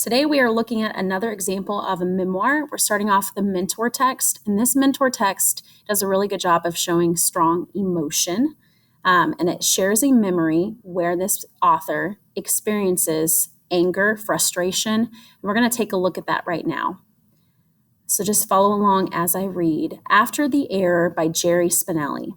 Today we are looking at another example of a memoir. We're starting off with a mentor text, and this mentor text does a really good job of showing strong emotion, and it shares a memory where this author experiences anger, frustration, and we're going to take a look at that right now. So just follow along as I read. After the Error by Jerry Spinelli.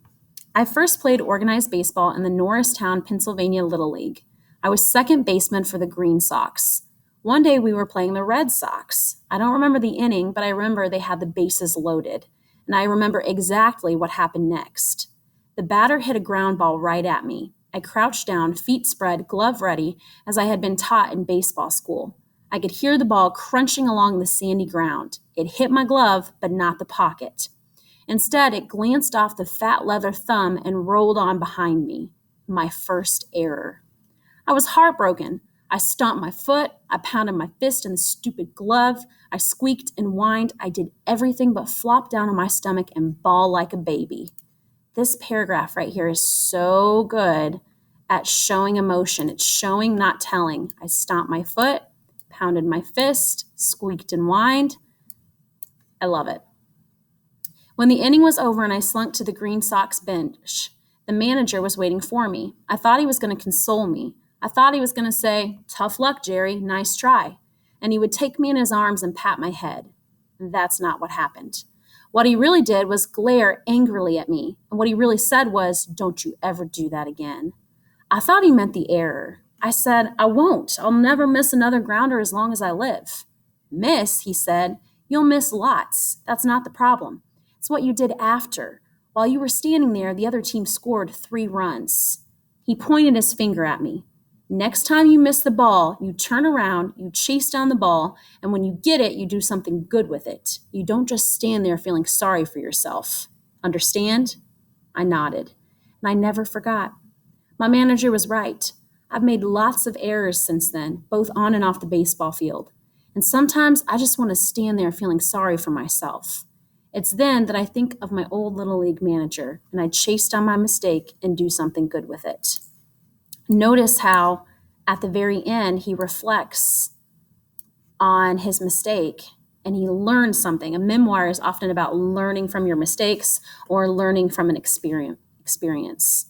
I first played organized baseball in the Norristown, Pennsylvania Little League. I was second baseman for the Green Sox. One day we were playing the Red Sox. I don't remember the inning, but I remember they had the bases loaded, and I remember exactly what happened next. The batter hit a ground ball right at me. I crouched down, feet spread, glove ready, as I had been taught in baseball school. I could hear the ball crunching along the sandy ground. It hit my glove, but not the pocket. Instead, it glanced off the fat leather thumb and rolled on behind me. My first error. I was heartbroken. I stomped my foot. I pounded my fist in the stupid glove. I squeaked and whined. I did everything but flop down on my stomach and bawl like a baby. This paragraph right here is so good at showing emotion. It's showing, not telling. I stomped my foot, pounded my fist, squeaked and whined. I love it. When the inning was over and I slunk to the Green Sox bench, the manager was waiting for me. I thought he was going to console me. I thought he was going to say, "Tough luck, Jerry, nice try." And he would take me in his arms and pat my head. That's not what happened. What he really did was glare angrily at me. And what he really said was, "Don't you ever do that again." I thought he meant the error. I said, "I won't. I'll never miss another grounder as long as I live." "Miss," he said, "you'll miss lots. That's not the problem. It's what you did after. While you were standing there, the other team scored 3 runs. He pointed his finger at me. "Next time you miss the ball, you turn around, you chase down the ball, and when you get it, you do something good with it. You don't just stand there feeling sorry for yourself. Understand?" I nodded, and I never forgot. My manager was right. I've made lots of errors since then, both on and off the baseball field. And sometimes I just want to stand there feeling sorry for myself. It's then that I think of my old Little League manager, and I chase down my mistake and do something good with it. Notice how at the very end he reflects on his mistake and he learns something. A memoir is often about learning from your mistakes or learning from an experience.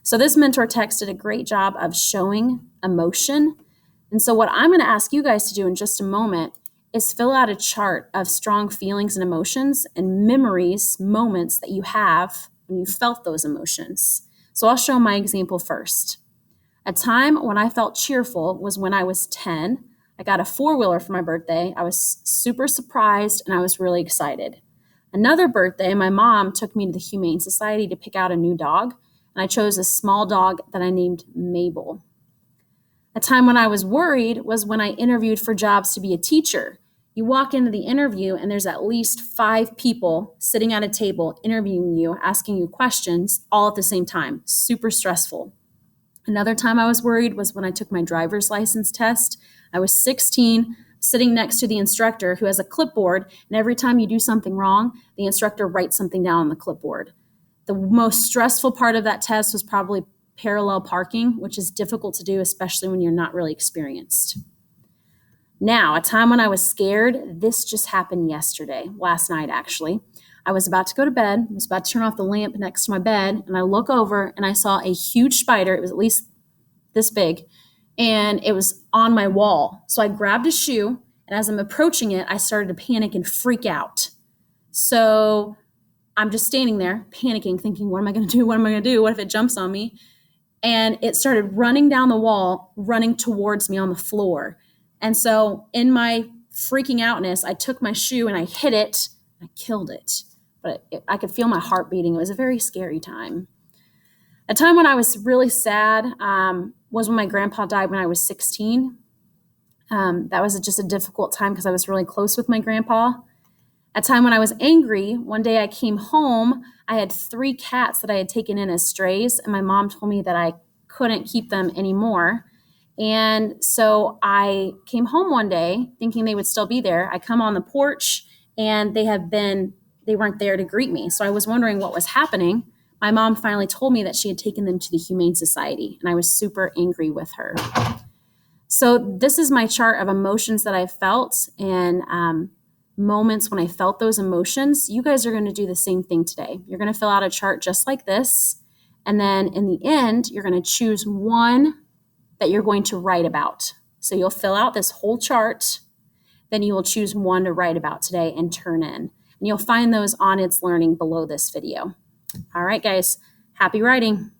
So this mentor text did a great job of showing emotion. And so what I'm going to ask you guys to do in just a moment is fill out a chart of strong feelings and emotions and memories, moments that you have when you felt those emotions. So I'll show my example first. A time when I felt cheerful was when I was 10. I got a 4-wheeler for my birthday. I was super surprised and I was really excited. Another birthday, my mom took me to the Humane Society to pick out a new dog, and I chose a small dog that I named Mabel. A time when I was worried was when I interviewed for jobs to be a teacher. You walk into the interview and there's at least 5 people sitting at a table interviewing you, asking you questions all at the same time. Super stressful. Another time I was worried was when I took my driver's license test. I was 16, sitting next to the instructor who has a clipboard, and every time you do something wrong, the instructor writes something down on the clipboard. The most stressful part of that test was probably parallel parking, which is difficult to do, especially when you're not really experienced. Now, a time when I was scared, this just happened yesterday, last night actually. I was about to go to bed, I was about to turn off the lamp next to my bed, and I look over and I saw a huge spider. It was at least this big, and it was on my wall. So I grabbed a shoe, and as I'm approaching it, I started to panic and freak out. So I'm just standing there panicking, thinking, what am I going to do? What am I going to do? What if it jumps on me? And it started running down the wall, running towards me on the floor. And so in my freaking outness, I took my shoe and I hit it. I killed it. But I could feel my heart beating. It was a very scary time. A time when I was really sad was when my grandpa died when I was 16. That was just a difficult time because I was really close with my grandpa. A time when I was angry, one day I came home. I had 3 cats that I had taken in as strays, and my mom told me that I couldn't keep them anymore. And so I came home one day thinking they would still be there. I come on the porch and they weren't there to greet me. So I was wondering what was happening. My mom finally told me that she had taken them to the Humane Society, and I was super angry with her. So this is my chart of emotions that I felt and moments when I felt those emotions. You guys are going to do the same thing today. You're going to fill out a chart just like this. And then in the end, you're going to choose one that you're going to write about. So you'll fill out this whole chart. Then you will choose one to write about today and turn in. And you'll find those on It's Learning below this video. All right, guys, happy writing.